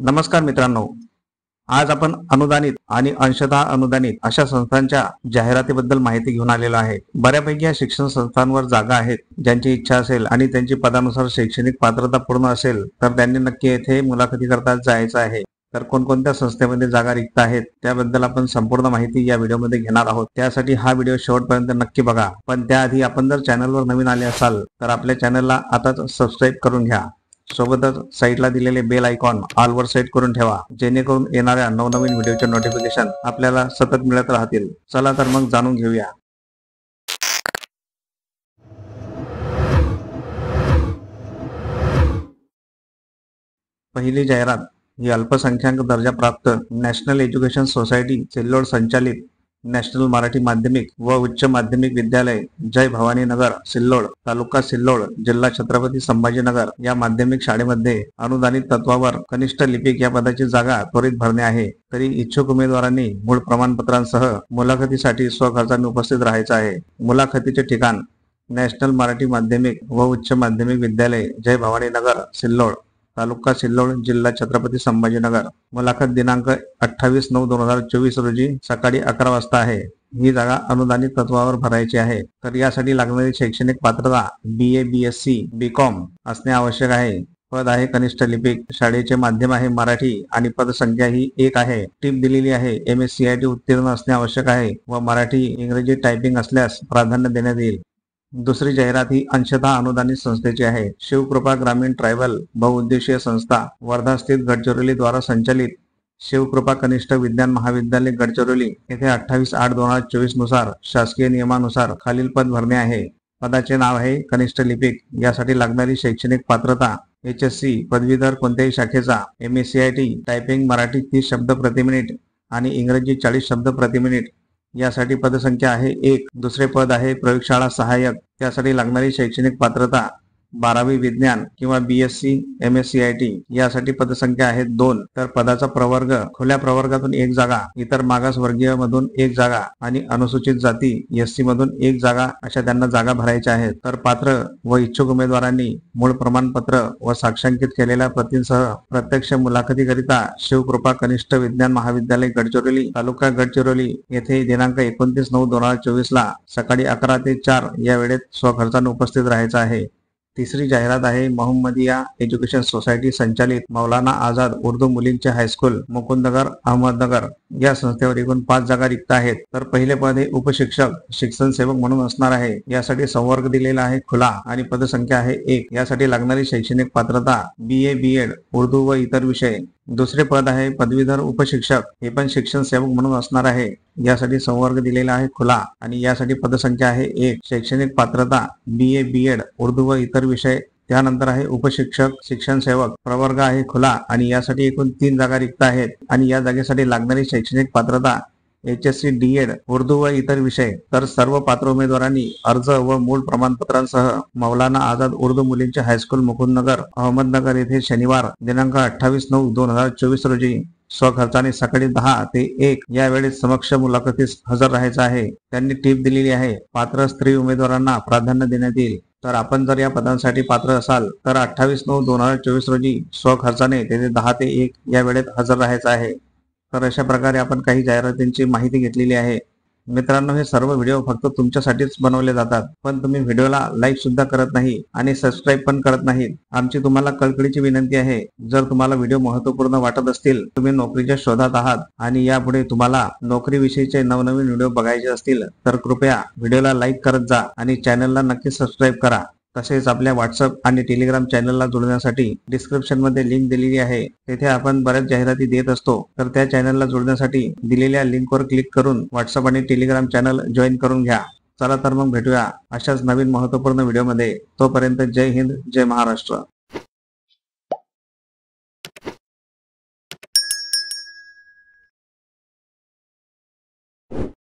नमस्कार मित्रांनो, आज आपण अनुदानित आणि अंशतः अनुदानित अशा संस्थांच्या जाहिरातीबद्दल माहिती घेऊन आलेलो आहे। बऱ्यापैकी या शिक्षण संस्थांवर जागा आहेत। ज्यांची इच्छा असेल आणि त्यांची पदानुसार शैक्षणिक पात्रता पूर्ण असेल तर त्यांनी नक्की येथे मुलाखतीकरता जायचं आहे। तर कोणकोणत्या संस्थेमध्ये जागा रिक्त आहेत त्याबद्दल आपण संपूर्ण माहिती या व्हिडिओमध्ये घेणार आहोत। त्यासाठी हा व्हिडिओ शेवटपर्यंत नक्की बघा। पण त्याआधी आपण जर चॅनलवर नवीन आले असाल तर आपल्या चॅनलला आताच सबस्क्राईब करून घ्या। सोबतच साईडला दिलेले बेल आयकॉन ऑल वर सेट करून ठेवा, जेणेकरून येणाऱ्या नवनवीन व्हिडिओचे नोटिफिकेशन आपल्याला सतत मिळत राहतील। चला तर मग जाणून घेऊया। पहिली जाहिरात ही अल्पसंख्याक दर्जा प्राप्त नॅशनल एज्युकेशन सोसायटी सिल्लोड संचालित नॅशनल मराठी माध्यमिक व उच्च माध्यमिक विद्यालय जय भवानी नगर सिल्लोड तालुका सिल्लोड जिल्हा छत्रपती संभाजीनगर या माध्यमिक शाळेमध्ये अनुदानित तत्वावर कनिष्ठ लिपिक या पदाची जागा त्वरित भरणे आहे। तरी इच्छुक उमेदवारांनी मूळ प्रमाणपत्रांसह मुलाखतीसाठी स्वखर्चाने उपस्थित राहायचं आहे। मुलाखतीचे ठिकाण नॅशनल मराठी माध्यमिक व उच्च माध्यमिक विद्यालय जय भवानी नगर सिल्लोड तालुका सिल्लोड जिल्हा छत्रपती संभाजीनगर। मुलाखत दिनांक 28/9/2024 रोजी सकाळी 11 वाजता आहे। ही जागा अनुदानित तत्वावर भरायची आहे। तर यासाठी लागणारी शैक्षणिक पात्रता BA BSc BCom असणे आवश्यक आहे। पद आहे कनिष्ठ लिपिक। शाळेचे माध्यम आहे मराठी आणि पदसंख्या ही 1 आहे। टीप दिलेली आहे MSCIT उत्तीर्ण असणे आवश्यक आहे व मराठी इंग्रजी टायपिंग असल्यास प्राधान्य देण्यात येईल। दुसरी जाहिरात ही अंशतः अनुदानित संस्थेची आहे। शिवकृपा ग्रामीण ट्रायबल बहुउद्देशीय संस्था वर्धा स्थित गडचिरोली द्वारा संचालित शिवकृपा कनिष्ठ विज्ञान महाविद्यालय गडचिरोली येथे 28/8/2024 नुसार शासकीय नियमानुसार खालील पद भरणे आहे। पदाचे नाव आहे कनिष्ठ लिपिक। यासाठी लागणारी शैक्षणिक पात्रता HSC पदवीधर कोणत्याही शाखेचा, MSCIT टायपिंग मराठी 30 शब्द प्रति मिनिट आणि इंग्रजी 40 शब्द प्रति मिनिट। यासाठी पदसंख्या आहे 1। दुसरे पद आहे प्रयोगशाळा सहाय्यक। त्यासाठी लागणारी शैक्षणिक पात्रता 12वी विज्ञान किंवा BSc MSCIT। यासाठी पदसंख्या आहे 2। तर पदाचा प्रवर्ग खुल्या प्रवर्गातून 1 जागा, इतर मागासवर्गीय मधून 1 जागा आणि अनुसूचित जाती SC मधून 1 जागा अशा त्यांना जागा भरायच्या आहेत। तर पात्र व इच्छुक उमेदवारांनी मूळ प्रमाणपत्र व साक्षांकित केलेल्या प्रतींसह प्रत्यक्ष मुलाखतीकरिता शिवकृपा कनिष्ठ विज्ञान महाविद्यालय गडचिरोली तालुका गडचिरोली येथे दिनांक 29/9/2024 ला सकाळी 11 ते 4 या वेळेत स्वखर्चाने उपस्थित राहायचं आहे। तिसरी जाहिरात आहे मोहम्मदिया एज्युकेशन सोसायटी संचालित मौलाना आझाद उर्दू मुलींचे हायस्कूल मुकुंदनगर अहमदनगर या संस्थेवर एकूण 5 जागा रिक्त आहेत। तर पहिले पद हे उपशिक्षक शिक्षण सेवक म्हणून असणार आहे। यासाठी संवर्ग दिलेला आहे खुला आणि पदसंख्या आहे 1। यासाठी लागणारी शैक्षणिक पात्रता BA BEd उर्दू व इतर विषय। दुसरे पद आहे पदवीधर उपशिक्षक। हे पण शिक्षण सेवक म्हणून असणार आहे। यासाठी संवर्ग दिलेला आहे खुला आणि यासाठी पदसंख्या आहे 1। शैक्षणिक पात्रता BA BEd उर्दू व इतर विषय। त्यानंतर आहे उपशिक्षक शिक्षण सेवक, प्रवर्ग आहे खुला आणि यासाठी एकूण 3 जागा रिक्त आहेत आणि या जागेसाठी लागणारी शैक्षणिक पात्रता HSC DEd उर्दू व इतर विषय। तर सर्व पात्र उमेदवारांनी अर्ज व मूळ प्रमाणपत्रांसह मौलाना आझाद उर्दू मुलींचे हायस्कूल मुकुंदनगर अहमदनगर येथे शनिवार दिनांक 28/9/2024 रोजी स्वखर्चाने सकाळी 10 ते 1 या वेळेत समक्ष मुलाखतीस हजर राहायचं आहे। त्यांनी टीप दिलेली आहे पात्र स्त्री उमेदवारांना प्राधान्य देण्यात येईल। तर आपण जर या पदांसाठी पात्र असाल तर 28/9/2024 रोजी स्वखर्चाने तेथे 10 ते 1 या वेळेत हजर राहायचं आहे। तर अशा प्रकारे आपण काही जाहिरातींची माहिती घेतलेली आहे। मित्रांनो, हे सर्व व्हिडिओ फक्त तुमच्यासाठीच बनवले जातात, पण तुम्ही व्हिडिओला लाईक सुद्धा करत नाही आणि सबस्क्राईब पण करत नाहीत। आमची तुम्हाला कळकळीची विनंती आहे, जर तुम्हाला व्हिडिओ महत्त्वपूर्ण वाटत असतील, तुम्ही नोकरीच्या शोधात आहात आणि यापुढे तुम्हाला नोकरीविषयीचे नवनवीन व्हिडिओ बघायचे असतील तर कृपया व्हिडिओला लाईक करत जा आणि चॅनलला नक्की सबस्क्राईब करा। तसेच आपल्या WhatsApp आणि टेलिग्राम चॅनलला जोडण्यासाठी डिस्क्रिप्शन मध्ये लिंक दिलेली आहे। तेथे आपण बऱ्याच जाहिराती देत असतो। तर त्या चॅनलला जोडण्यासाठी दिलेल्या लिंकवर क्लिक करून WhatsApp आणि टेलिग्राम चॅनल जॉईन करून घ्या। चला तर मग भेटूया अशाच नवीन महत्त्वपूर्ण व्हिडिओमध्ये। तोपर्यंत जय हिंद, जय महाराष्ट्र।